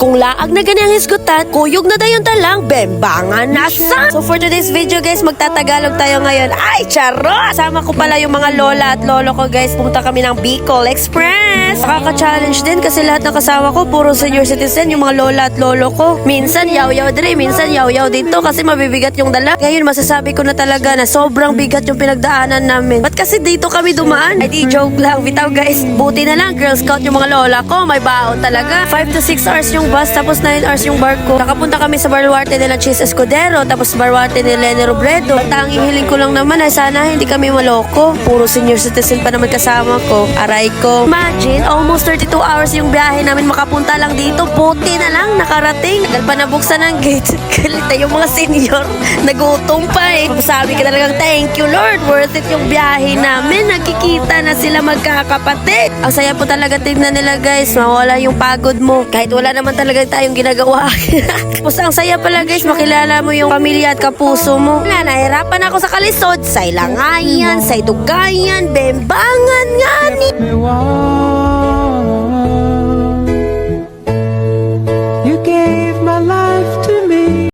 kung laag na ganyang hisgutan, kuyog na dayon talang bembangan nasa. So for today's video guys, magtatagalog tayo ngayon. Ay, charot! Sama ko pala yung mga lola at lolo ko guys. Pumunta kami ng Bicol Express. Nakaka-challenge din kasi lahat ng kasama ko puro senior citizen, yung mga lola at lolo ko. Minsan yaw-yaw dire, minsan yaw-yaw dito kasi mabibigat yung dala. Ngayon masasabi ko na talaga na sobrang bigat yung pinagdaanan namin. Ba't kasi dito kami dumaan? Ay di joke lang, bitaw guys. Buti na lang, Girl Scout yung mga lola ko. May baon talaga. 5 to 6 hours yung bus, tapos 9 hours yung barko. Nakapunta kami sa Baluarte nila Cheese Escudero, tapos Baluarte ni Lenny Robredo. At ang hihiling ko lang naman ay sana hindi kami maloko. Puro senior citizen pa naman kasama ko. Aray ko. Imagine, almost 32 hours yung biyahe namin makapunta lang dito. Buti na lang, nakarating. Tagal pa nabuksan ang gate. Kalita yung mga senior. Nagutom pa eh. Sabi ka talagang thank you Lord. Worth it yung biyahe namin. Nakikita na sila magkakapatid. Ang saya po talaga tignan nila guys. Mawala yung pagod mo. Kahit wala naman talaga tayong ginagawa. Basta ang saya pala guys. Makilala mo yung pamilya at kapuso mo. Nahirapan ako sa kalisod. Sa ilangayan, sa idugayan, bembangan nga ni.